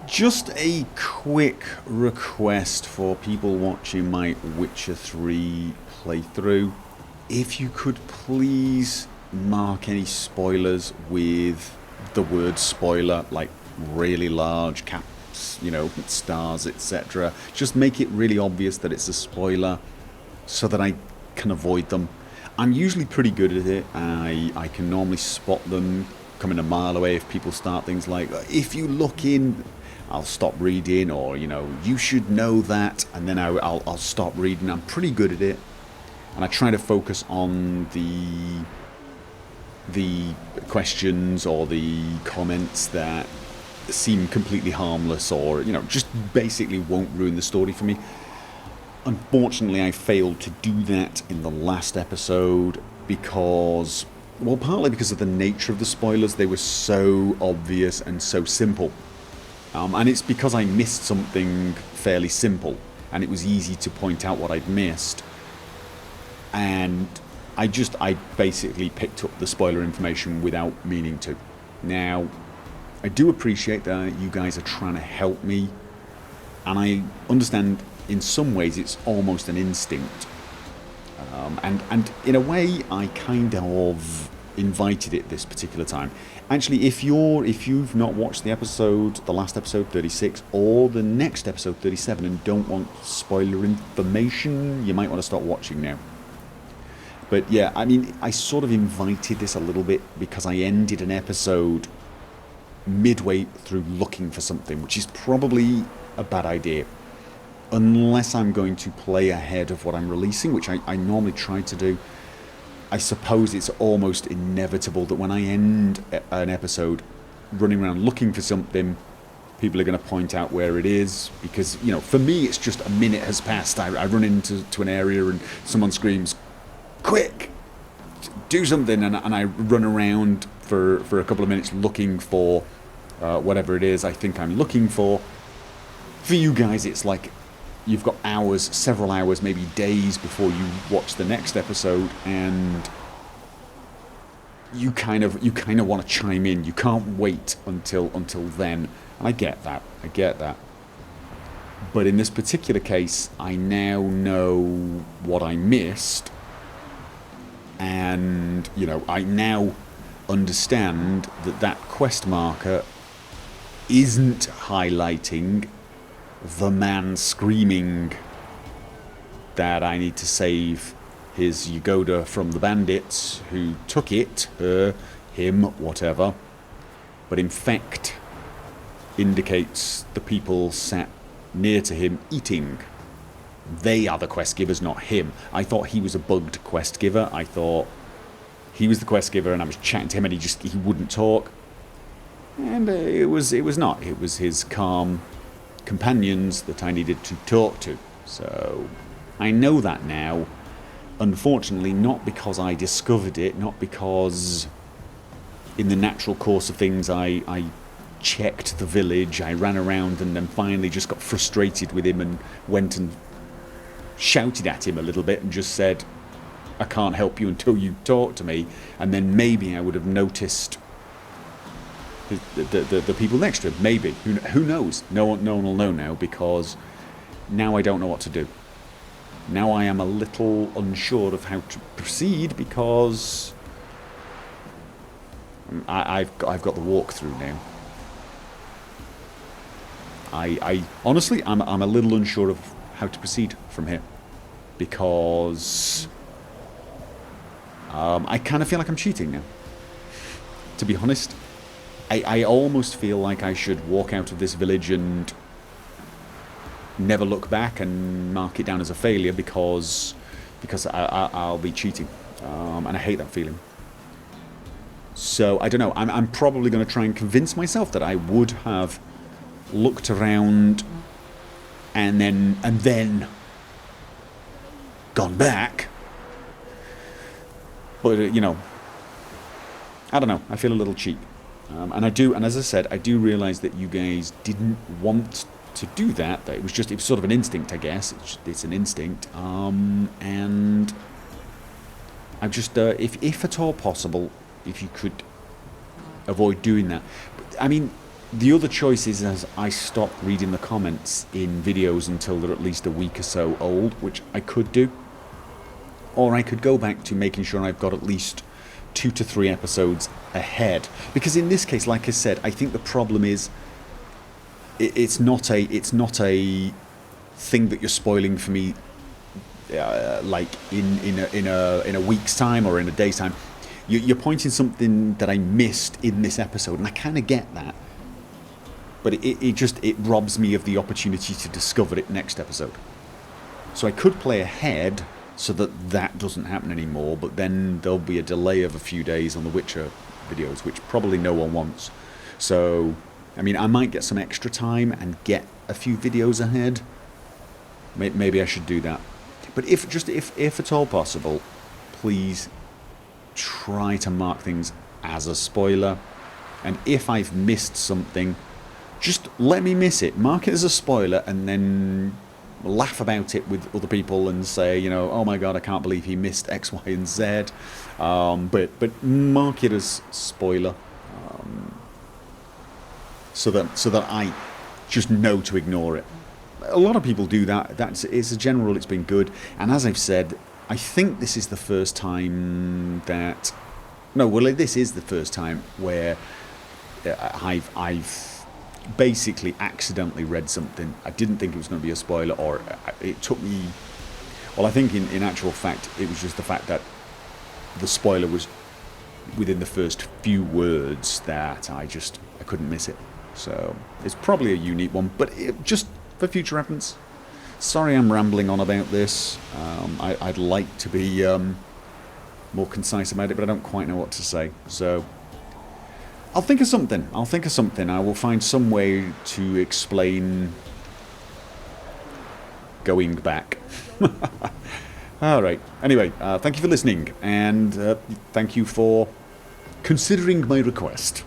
Just a quick request for people watching my Witcher 3 playthrough. If you could please mark any spoilers with the word spoiler, like really large caps, stars, etc. Just make it really obvious that it's a spoiler so that I can avoid them. I'm usually pretty good at it. I can normally spot them coming a mile away if people start things like, if you look in, I'll stop reading, or, you should know that, and then I'll stop reading. I'm pretty good at it. And I try to focus on the questions or the comments that seem completely harmless or, just basically won't ruin the story for me. Unfortunately, I failed to do that in the last episode because, well, partly because of the nature of the spoilers. They were so obvious and so simple. And it's because I missed something fairly simple, and it was easy to point out what I'd missed. And I basically picked up the spoiler information without meaning to. Now, I do appreciate that you guys are trying to help me, and I understand in some ways it's almost an instinct. And in a way, I kind of invited it this particular time. Actually, if you've not watched the last episode 36, or the next episode 37, and don't want spoiler information, you might want to start watching now. But yeah, I mean, I sort of invited this a little bit because I ended an episode midway through looking for something, which is probably a bad idea. Unless I'm going to play ahead of what I'm releasing, which I normally try to do. I suppose it's almost inevitable that when I end an episode running around looking for something, people are going to point out where it is. Because, for me, it's just a minute has passed. I run into an area and someone screams, "Quick! Do something!" And I run around for a couple of minutes looking for whatever it is I think I'm looking for. For you guys, it's like you've got hours, several hours, maybe days before you watch the next episode, and you kind of want to chime in. You can't wait until then. And I get that. But in this particular case, I now know what I missed, and I now understand that quest marker isn't highlighting the man screaming that I need to save his Yagoda from the bandits who took it, him, whatever, but in fact indicates the people sat near to him eating. They are the quest givers, not him. I thought he was a bugged quest giver. I thought he was the quest giver and I was chatting to him and he wouldn't talk. And it was not. It was his calm companions that I needed to talk to. So I know that now. Unfortunately, not because I discovered it, not because in the natural course of things I checked the village, I ran around and then finally just got frustrated with him and went and shouted at him a little bit and just said, "I can't help you until you talk to me," and then maybe I would have noticed the people next to him. Maybe. Who knows? No one will know now, because now I don't know what to do. Now I am a little unsure of how to proceed, because I've got the walkthrough now. I honestly, I'm a little unsure of how to proceed from here, because I kind of feel like I'm cheating now, to be honest. I almost feel like I should walk out of this village and never look back and mark it down as a failure, because I'll be cheating, and I hate that feeling. So I don't know. I'm probably going to try and convince myself that I would have looked around and then gone back. But I don't know. I feel a little cheap. And as I said, I do realise that you guys didn't want to do that. That it was sort of an instinct, I guess. It's an instinct. And I'm just, if at all possible, if you could avoid doing that. But, I mean, The other choice is as I stop reading the comments in videos until they're at least a week or so old, which I could do. Or I could go back to making sure I've got at least 2 to 3 episodes ahead. Because in this case, like I said, I think the problem is it's not a thing that you're spoiling for me, like in a week's time or in a day's time. You're pointing something that I missed in this episode, and I kind of get that. But it robs me of the opportunity to discover it next episode. So I could play ahead so that doesn't happen anymore, but then there'll be a delay of a few days on the Witcher videos, which probably no one wants. So, I mean, I might get some extra time and get a few videos ahead. Maybe I should do that. But if at all possible, please try to mark things as a spoiler. And if I've missed something, just let me miss it. Mark it as a spoiler and then laugh about it with other people and say, you know, oh my god, I can't believe he missed X, Y, and Z. But mark it as spoiler, so that I just know to ignore it. A lot of people do that. It's a general. It's been good. And as I've said, I think this is the first time that this is the first time where I've basically accidentally read something. I didn't think it was going to be a spoiler, or it took me... Well, I think in actual fact, it was just the fact that the spoiler was within the first few words that I couldn't miss it. So it's probably a unique one, but just for future reference. Sorry I'm rambling on about this. I'd like to be more concise about it, but I don't quite know what to say. So I'll think of something. I will find some way to explain going back. Alright. Anyway, thank you for listening, and thank you for considering my request.